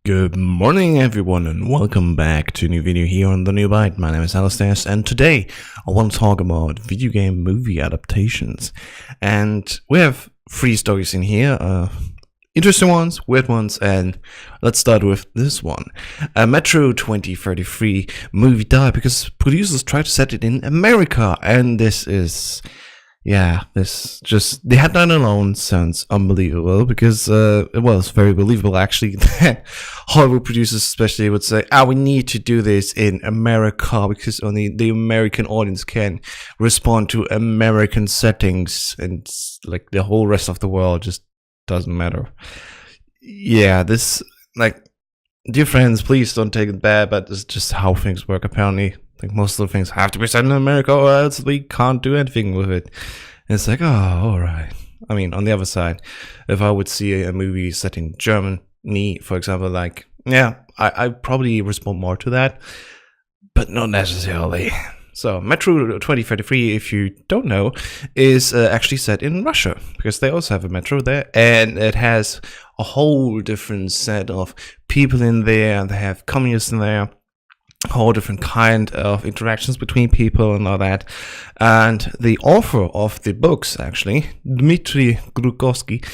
Good morning everyone and welcome back to a new video here on the new Byte. My name is Alistair and today I want to talk about video game movie adaptations. And we have 3 stories in here, interesting ones, weird ones, and let's start with this one. Metro 2033 movie died because producers tried to set it in America, and this is... yeah, the headline alone sounds unbelievable because, well, it's very believable actually that Hollywood producers especially would say, we need to do this in America because only the American audience can respond to American settings and like the whole rest of the world just doesn't matter. Yeah, dear friends, please don't take it bad, but it's just how things work apparently. Like most of the things have to be set in America or else we can't do anything with it. And it's like, oh, alright. I mean, on the other side, if I would see a movie set in Germany, for example, like, yeah, I probably respond more to that, but not necessarily. So, Metro 2033, if you don't know, is actually set in Russia, because they also have a metro there, and it has a whole different set of people in there, and they have communists in there. Whole different kind of interactions between people and all that. And the author of the books, actually, Dmitry Glukowski,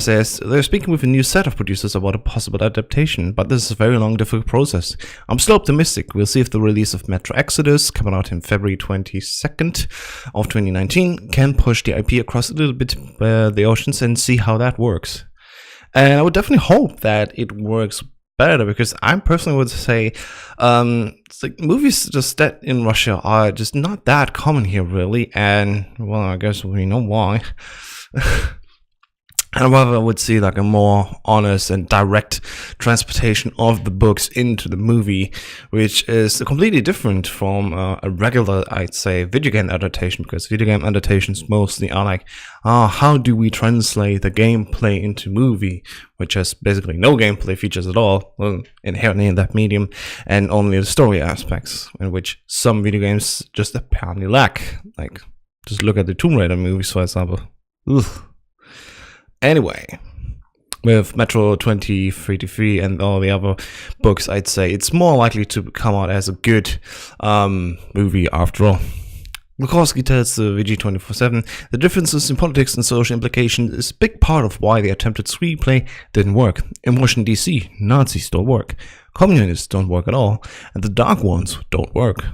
says they're speaking with a new set of producers about a possible adaptation, but this is a very long, difficult process. I'm still optimistic. We'll see if the release of Metro Exodus, coming out in February 22nd of 2019, can push the IP across a little bit the oceans and see how that works. And I would definitely hope that it works better, because I personally would say it's like movies just set in Russia are just not that common here really, and well, I guess we know why. And rather I would see like a more honest and direct transportation of the books into the movie, which is completely different from a regular, I'd say, video game adaptation, because video game adaptations mostly are like, how do we translate the gameplay into movie, which has basically no gameplay features at all, well, inherently in that medium, and only the story aspects, in which some video games just apparently lack. Like, just look at the Tomb Raider movies, for example. Ugh. Anyway, with Metro 2033 and all the other books, I'd say it's more likely to come out as a good movie after all. Glukowski tells the VG247, the differences in politics and social implications is a big part of why the attempted screenplay didn't work. In Washington DC, Nazis don't work, communists don't work at all, and the dark ones don't work.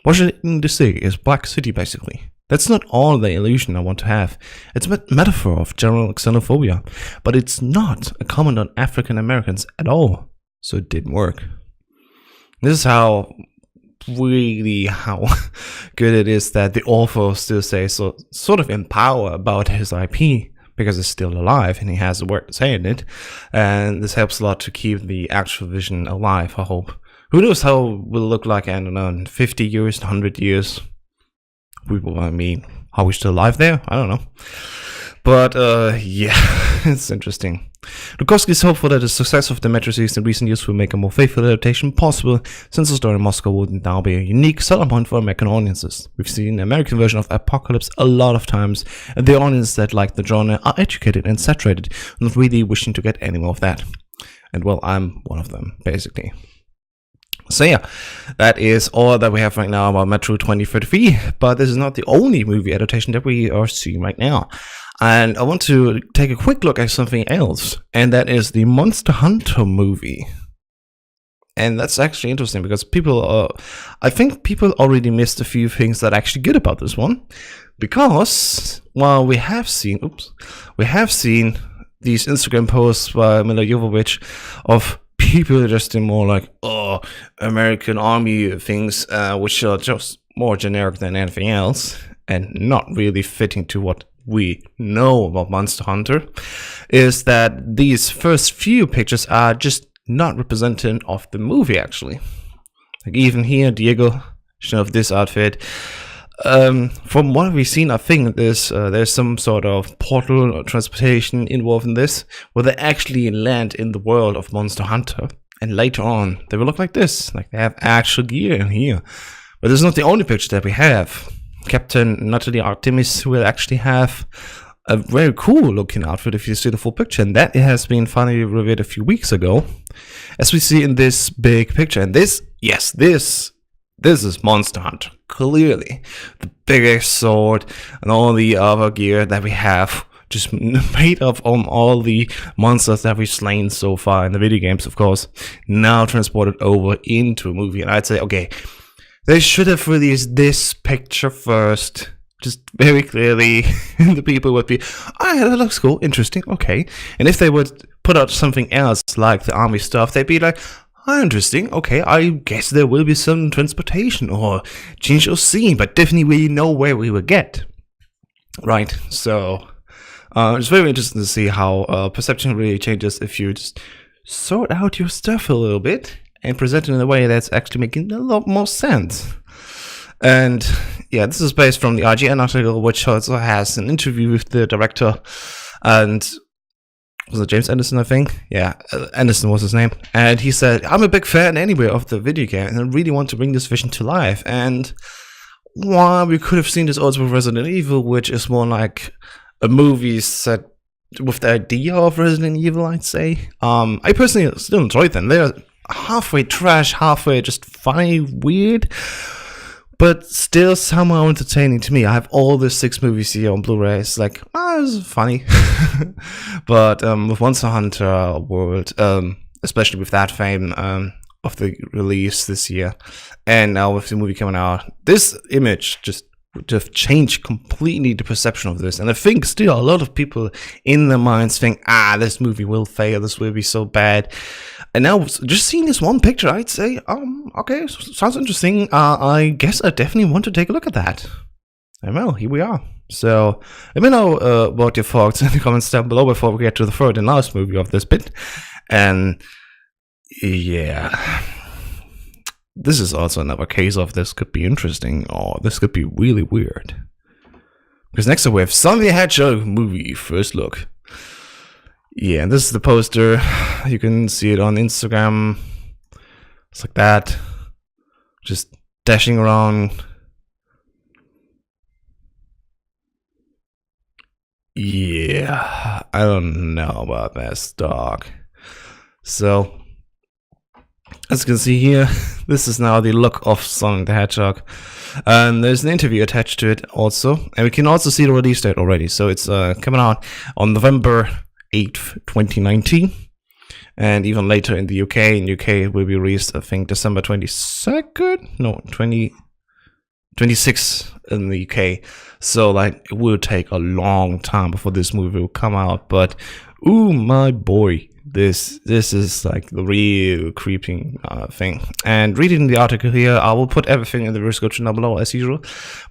Washington DC is Black City basically. That's not all the illusion I want to have. It's a metaphor of general xenophobia, but it's not a comment on African Americans at all, so it didn't work. This is how good it is that the author still says so sort of in power about his IP, because it's still alive and he has the word to say in it, and this helps a lot to keep the actual vision alive, I hope. Who knows how it will look like, I don't know, in 50 years, 100 years. I mean, are we still alive there? I don't know. But, yeah, it's interesting. Glukowski is hopeful that the success of the Metro series in recent years will make a more faithful adaptation possible, since the story in Moscow would now be a unique selling point for American audiences. We've seen the American version of Apocalypse a lot of times, and the audiences that like the genre are educated and saturated, not really wishing to get any more of that. And, well, I'm one of them, basically. So yeah, that is all that we have right now about Metro 2033, but this is not the only movie adaptation that we are seeing right now. And I want to take a quick look at something else, and that is the Monster Hunter movie. And that's actually interesting because I think people already missed a few things that are actually good about this one, because while we have seen these Instagram posts by Mila Jovovich of people are just in more like, American army things, which are just more generic than anything else, and not really fitting to what we know about Monster Hunter, is that these first few pictures are just not representative of the movie, actually. Like even here, Diego, of this outfit. From what we've seen, I think there's some sort of portal or transportation involved in this, where they actually land in the world of Monster Hunter, and later on they will look like this, like they have actual gear in here. But this is not the only picture that we have. Captain Natalie Artemis will actually have a very cool looking outfit if you see the full picture, and that has been finally revealed a few weeks ago, as we see in this big picture. And this is Monster Hunter, clearly the biggest sword and all the other gear that we have, just made up on all the monsters that we've slain so far in the video games, of course, now transported over into a movie. And I'd say, okay, they should have released this picture first, just very clearly. The people would be, oh yeah, that looks cool, interesting, okay. And if they would put out something else like the army stuff, they'd be like, oh, interesting, okay, I guess there will be some transportation or change of scene, but definitely we know where we will get. Right, so it's very interesting to see how perception really changes if you just sort out your stuff a little bit and present it in a way that's actually making a lot more sense. And yeah, this is based from the IGN article, which also has an interview with the director, and was it James Anderson, I think? Yeah, Anderson was his name. And he said, I'm a big fan anyway of the video game, and I really want to bring this vision to life. And while we could have seen this also with Resident Evil, which is more like a movie set with the idea of Resident Evil, I'd say. I personally still enjoyed them. They're halfway trash, halfway just funny, weird, but still somehow entertaining to me. I have all the 6 movies here on Blu-ray. It's like, it's funny. But with Monster Hunter World, especially with that fame of the release this year, and now with the movie coming out, this image just would have changed completely the perception of this. And I think still a lot of people in their minds think, this movie will fail, this will be so bad. And now, just seeing this one picture, I'd say, okay, sounds interesting. I guess I definitely want to take a look at that. And well, here we are. So, let me know what your thoughts in the comments down below before we get to the third and last movie of this bit. And yeah, this is also another case of this could be interesting, or this could be really weird. Because next up we have Sonic the Hedgehog movie first look. Yeah, and this is the poster. You can see it on Instagram. It's like that. Just dashing around. Yeah, I don't know about this dog. So, as you can see here, this is now the look of Sonic the Hedgehog. And there's an interview attached to it also. And we can also see the release date already. So it's coming out on November 8th, 2019. And even later in the UK. In UK it will be released, I think, December 22nd? No, 26th in the UK. So like it will take a long time before this movie will come out. But ooh my boy, this is like the real creeping thing. And reading the article here, I will put everything in the description down below as usual.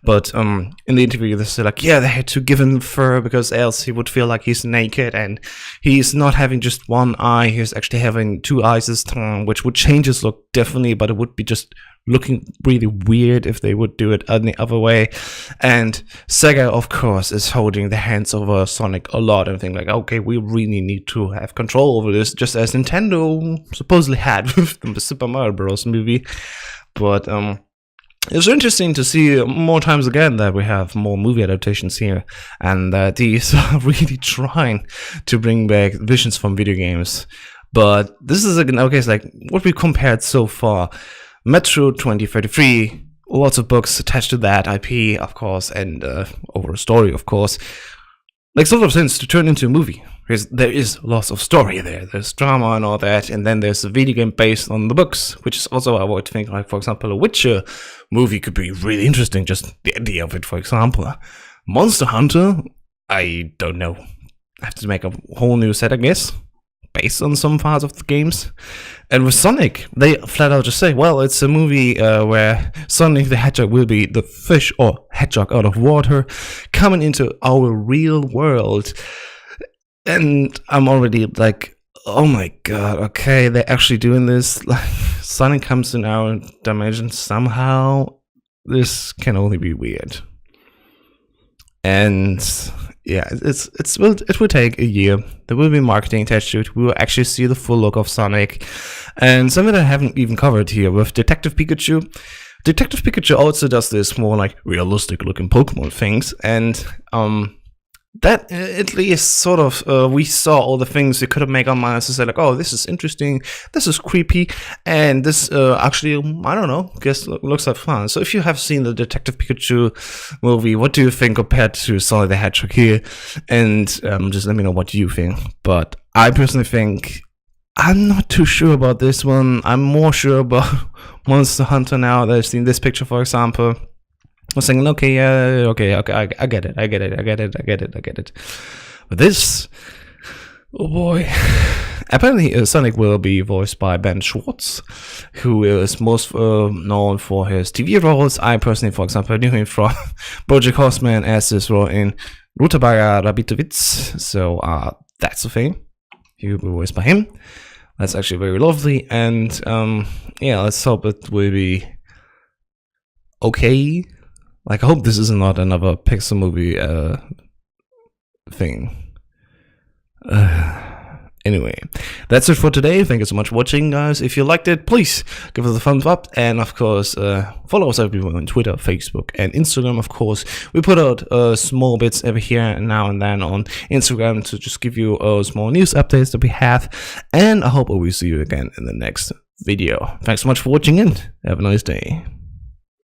But in the interview they say like, yeah, they had to give him fur because else he would feel like he's naked, and he's not having just one eye, he's actually having 2 eyes this time, which would change his look definitely, but it would be just looking really weird if they would do it any other way. And Sega, of course, is holding the hands over Sonic a lot and think like, okay, we really need to have control over this, just as Nintendo supposedly had with the Super Mario Bros. Movie. But it's interesting to see more times again that we have more movie adaptations here, and that these are really trying to bring back visions from video games. But this is a case like what we compared so far. Metro 2033, lots of books attached to that IP, of course, and over a story, of course. Makes a lot of sense to turn into a movie, because there is lots of story there. There's drama and all that, and then there's a video game based on the books, which is also, I would think, like, for example, a Witcher movie could be really interesting, just the idea of it, for example. Monster Hunter, I don't know. I have to make a whole new set, I guess, based on some parts of the games. And with Sonic, they flat out just say, well, it's a movie where Sonic the Hedgehog will be the fish or hedgehog out of water coming into our real world. And I'm already like, oh my god, okay, they're actually doing this. Like, Sonic comes in our dimension somehow. This can only be weird. And yeah, it will take a year. There will be marketing attached to it. We will actually see the full look of Sonic. And something that I haven't even covered here with Detective Pikachu. Detective Pikachu also does this more like realistic looking Pokemon things. And that at least sort of we saw all the things we could have made our minds to say like, oh, this is interesting, this is creepy, and this actually, I don't know, guess looks like fun. So if you have seen the Detective Pikachu movie, what do you think compared to Sonic the Hedgehog here? And just let me know what you think. But I personally think I'm not too sure about this one. I'm more sure about Monster Hunter now that I've seen this picture, for example. I was saying, okay, yeah, okay, I get it. But this, oh boy. Apparently, Sonic will be voiced by Ben Schwartz, who is most known for his TV roles. I personally, for example, knew him from BoJack Horseman as his role in Rutabaga Rabbitowitz. So that's the thing. He will be voiced by him. That's actually very lovely. And yeah, let's hope it will be okay. Like, I hope this is not another Pixar movie thing. Anyway, that's it for today. Thank you so much for watching, guys. If you liked it, please give us a thumbs up. And, of course, follow us everywhere on Twitter, Facebook, and Instagram, of course. We put out small bits every here and now and then on Instagram to just give you small news updates that we have. And I hope I will see you again in the next video. Thanks so much for watching and have a nice day.